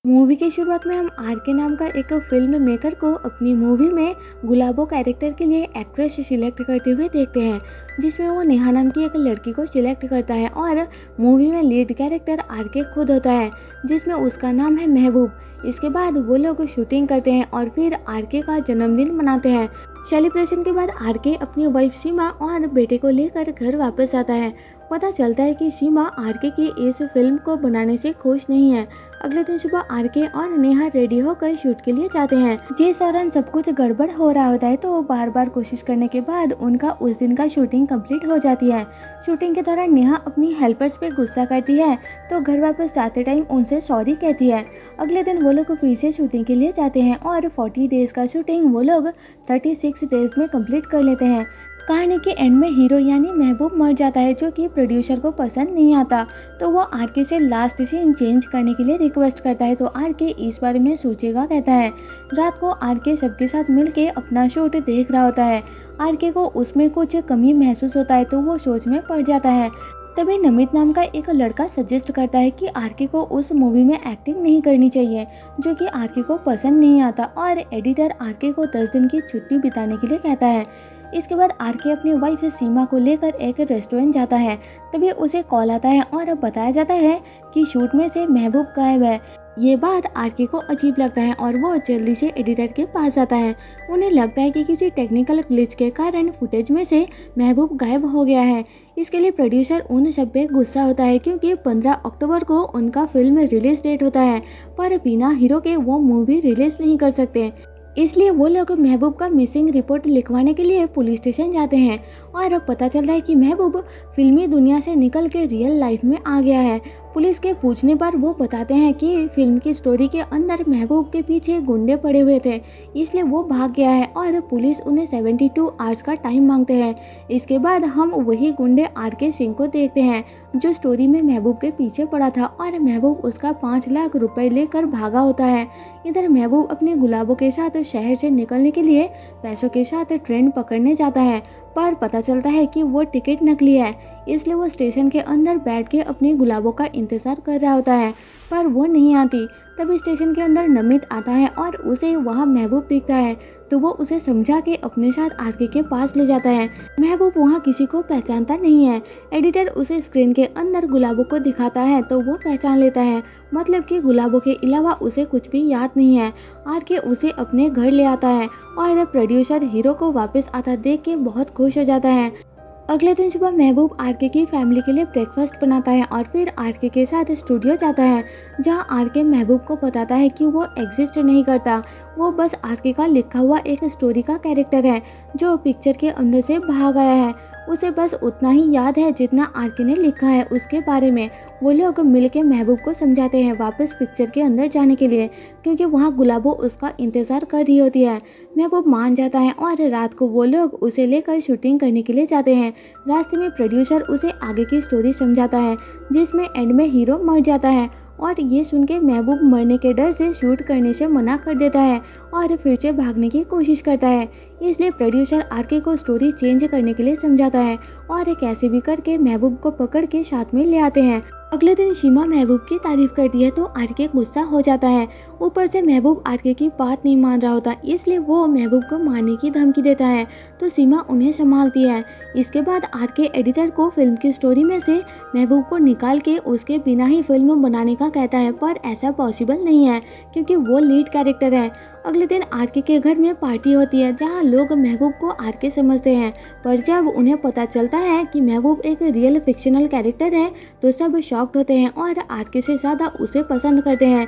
Movie की शुरुआत में हम आर के नाम का एक फिल्म मेकर को अपनी मूवी में गुलाबो कैरेक्टर के लिए एक्ट्रेस सिलेक्ट करते हुए देखते हैं, जिसमें वो नेहा नाम की एक लड़की को सिलेक्ट करता है और मूवी में लीड कैरेक्टर आर के खुद होता है, जिसमें उसका नाम है महबूब। इसके बाद वो लोग शूटिंग करते हैं और फिर आर के का जन्मदिन मनाते हैं। सेलिब्रेशन के बाद आर के अपनी वाइफ सीमा और बेटे को लेकर घर वापस आता है। पता चलता है कि सीमा आर के की इस फिल्म को बनाने से खुश नहीं है। अगले दिन सुबह आर के और नेहा रेडी होकर शूट के लिए जाते हैं। जिस दौरान सब कुछ गड़बड़ हो रहा होता है तो बार बार कोशिश करने के बाद उनका उस दिन का शूटिंग कंप्लीट हो जाती है। शूटिंग के दौरान नेहा अपनी हेल्पर्स पे गुस्सा करती है तो घर वापस जाते टाइम उनसे सॉरी कहती है। अगले दिन वो लोग फिर से शूटिंग के लिए जाते हैं और 40 डेज का शूटिंग वो लोग 36 डेज में कंप्लीट कर लेते हैं। कहानी के एंड में हीरो यानी महबूब मर जाता है, जो कि प्रोड्यूसर को पसंद नहीं आता, तो वो आर के से लास्ट सीन चेंज करने के लिए रिक्वेस्ट करता है। तो आर के इस बारे में सोचेगा कहता है। रात को आर के सबके साथ मिलके अपना शूट देख रहा होता है। आर के को उसमें कुछ कमी महसूस होता है तो वो सोच में पड़ जाता है। तभी नमित नाम का एक लड़का सजेस्ट करता है कि आर के को उस मूवी में एक्टिंग नहीं करनी चाहिए, जो कि आर के को पसंद नहीं आता, और एडिटर आर के को 10 दिन की छुट्टी बिताने के लिए कहता है। इसके बाद आर के अपनी वाइफ सीमा को लेकर एक रेस्टोरेंट जाता है। तभी उसे कॉल आता है और बताया जाता है कि शूट में से महबूब गायब है। ये बात आर के को अजीब लगता है और वो जल्दी से एडिटर के पास आता है। उन्हें लगता है कि किसी टेक्निकल ग्लिच के कारण फुटेज में से महबूब गायब हो गया है। इसके लिए प्रोड्यूसर उन सब पे गुस्सा होता है क्योंकि 15 अक्टूबर को उनका फिल्म रिलीज डेट होता है, पर बिना हीरो के वो मूवी रिलीज नहीं कर सकते। इसलिए वो लोग महबूब का मिसिंग रिपोर्ट लिखवाने के लिए पुलिस स्टेशन जाते हैं और अब पता चलता है कि महबूब फिल्मी दुनिया से निकल के रियल लाइफ में आ गया है। पुलिस के पूछने पर वो बताते हैं कि फिल्म की स्टोरी के अंदर महबूब के पीछे गुंडे पड़े हुए थे, इसलिए वो भाग गया है और पुलिस उन्हें 72 आवर्स का टाइम मांगते हैं। इसके बाद हम वही गुंडे आर के सिंह को देखते हैं जो स्टोरी में महबूब के पीछे पड़ा था, और महबूब उसका 5 लाख रुपए लेकर भागा होता है। इधर महबूब अपने गुलाबों के साथ शहर से निकलने के लिए पैसों के साथ ट्रेन पकड़ने जाता है, पर पता चलता है कि वो टिकट नकली है। इसलिए वो स्टेशन के अंदर बैठ के अपने गुलाबों का इंतजार कर रहा होता है, पर वो नहीं आती। तभी स्टेशन के अंदर नमित आता है और उसे वहाँ महबूब दिखता है, तो वो उसे समझा के अपने साथ आर के पास ले जाता है। महबूब वहाँ किसी को पहचानता नहीं है। एडिटर उसे स्क्रीन के अंदर गुलाबों को दिखाता है तो वो पहचान लेता है, मतलब कि गुलाबों के अलावा उसे कुछ भी याद नहीं है। आर के उसे अपने घर ले आता है और प्रोड्यूसर हीरो को वापस आता देख के बहुत खुश हो जाता है। अगले दिन सुबह महबूब आर के की फैमिली के लिए ब्रेकफास्ट बनाता है और फिर आर के साथ स्टूडियो जाता है, जहां आर के महबूब को बताता है कि वो एग्जिस्ट नहीं करता, वो बस आर के का लिखा हुआ एक स्टोरी का कैरेक्टर है जो पिक्चर के अंदर से भाग आया है। उसे बस उतना ही याद है जितना आर के ने लिखा है उसके बारे में। वो लोग मिलके महबूब को समझाते हैं वापस पिक्चर के अंदर जाने के लिए, क्योंकि वहाँ गुलाबो उसका इंतज़ार कर रही होती है। महबूब मान जाता है और रात को वो लोग उसे लेकर शूटिंग करने के लिए जाते हैं। रास्ते में प्रोड्यूसर उसे आगे की स्टोरी समझाता है, जिसमें एंड में हीरो मर जाता है, और ये सुन के महबूब मरने के डर से शूट करने से मना कर देता है और फिर से भागने की कोशिश करता है। इसलिए प्रोड्यूसर आर के को स्टोरी चेंज करने के लिए समझाता है और कैसे भी करके महबूब को पकड़ के साथ में ले आते हैं। अगले दिन सीमा महबूब की तारीफ करती है तो आर के गुस्सा हो जाता है। ऊपर से महबूब आर के की बात नहीं मान रहा होता, इसलिए वो महबूब को मारने की धमकी देता है, तो सीमा उन्हें संभालती है। इसके बाद आर के एडिटर को फिल्म की स्टोरी में से महबूब को निकाल के उसके बिना ही फिल्म बनाने का कहता है, पर ऐसा पॉसिबल नहीं है क्योंकि वो लीड कैरेक्टर है। अगले दिन आर के घर में पार्टी होती है जहां लोग महबूब को आर के समझते हैं, पर जब उन्हें पता चलता है कि महबूब एक रियल फिक्शनल कैरेक्टर है तो सब शॉक्ड होते हैं और आर के से ज़्यादा उसे पसंद करते हैं।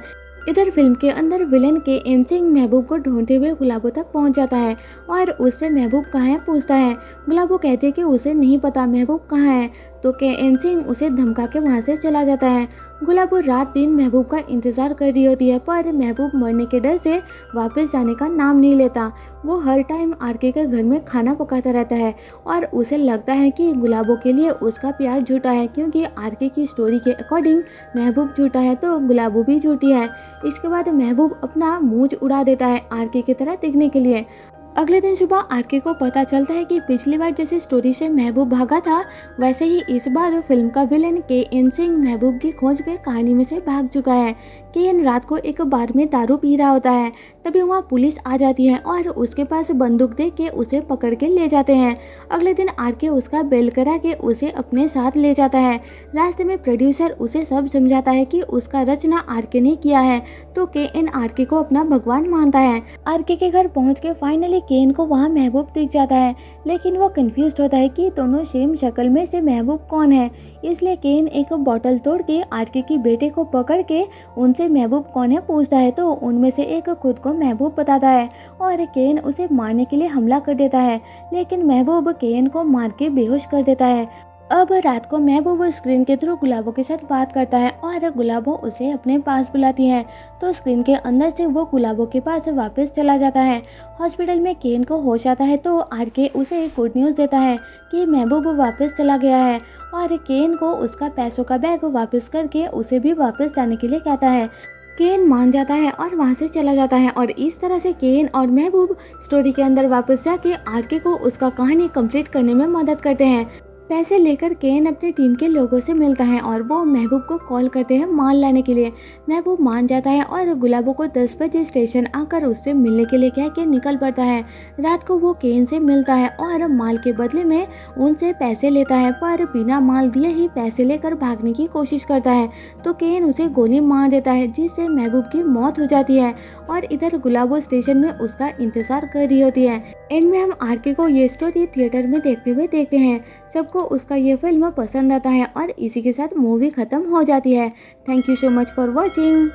इधर फिल्म के अंदर विलन के एन सिंह महबूब को ढूंढते हुए गुलाबो तक पहुंच जाता है और उससे महबूब कहाँ है पूछता है। गुलाबो कहते हैं कि उसे नहीं पता महबूब कहाँ है, तो के एन सिंह उसे धमका के वहाँ से चला जाता है। गुलाबो रात दिन महबूब का इंतजार कर रही होती है, पर महबूब मरने के डर से वापस जाने का नाम नहीं लेता। वो हर टाइम आर के घर में खाना पकाता रहता है और उसे लगता है कि गुलाबो के लिए उसका प्यार झूठा है, क्योंकि आर के की स्टोरी के अकॉर्डिंग महबूब झूठा है तो गुलाबो भी झूठी है। इसके बाद महबूब अपना मूंछ उड़ा देता है आर के की तरह दिखने के लिए। अगले दिन सुबह आरके को पता चलता है कि पिछली बार जैसे स्टोरी से महबूब भागा था, वैसे ही इस बार फिल्म का विलेन के.एन. सिंह महबूब की खोज में कहानी में से भाग चुका है। के.एन. रात को एक बार में दारू पी रहा होता है, तभी वहाँ पुलिस आ जाती है और उसके पास बंदूक दे के उसे पकड़ के ले जाते हैं। अगले दिन आरके उसका बेल करा के उसे अपने साथ ले जाता है। रास्ते में प्रोड्यूसर उसे सब समझाता है कि उसका रचना आरके ने किया है, तो के.एन. आरके को अपना भगवान मानता है। आरके के घर पहुँच के फाइनली के.एन. को वहाँ महबूब दिख जाता है, लेकिन वो कंफ्यूज होता है कि दोनों सेम शक्ल में से महबूब कौन है। इसलिए के.एन. एक बॉटल तोड़ के आरके की बेटे को पकड़ के उनसे महबूब कौन है पूछता है, तो उनमें से एक खुद को महबूब बताता है और के.एन. उसे मारने के लिए हमला कर देता है, लेकिन महबूब के.एन. को मार के बेहोश कर देता है। अब रात को महबूब स्क्रीन के थ्रू गुलाबों के साथ बात करता है और गुलाबों उसे अपने पास बुलाती है, तो स्क्रीन के अंदर से वो गुलाबों के पास वापस चला जाता है। हॉस्पिटल में के.एन. को होश आता है, तो आरके उसे गुड न्यूज़ देता है कि महबूब वापस चला गया है और के.एन. को उसका पैसों का बैग वापस करके उसे भी वापस जाने के लिए कहता है। के.एन. मान जाता है और वहाँ से चला जाता है और इस तरह से के.एन. और महबूब स्टोरी के अंदर वापस जाके आरके को उसका कहानी कंप्लीट करने में मदद करते हैं। पैसे लेकर के.एन. अपनी टीम के लोगों से मिलता है और वो महबूब को कॉल करते हैं माल लाने के लिए। महबूब मान जाता है और गुलाबों को 10 बजे स्टेशन आकर उससे मिलने के लिए कह के निकल पड़ता है। रात को वो के.एन. से मिलता है और माल के बदले में उनसे पैसे लेता है, पर बिना माल दिए ही पैसे लेकर भागने की कोशिश करता है, तो के.एन. उसे गोली मार देता है, जिससे महबूब की मौत हो जाती है और इधर गुलाबो स्टेशन में उसका इंतजार कर रही होती है। एंड में हम आरके को ये स्टोरी थिएटर में देखते हुए देखते हैं। सबको उसका ये फिल्म पसंद आता है और इसी के साथ मूवी खत्म हो जाती है। Thank you so much for watching.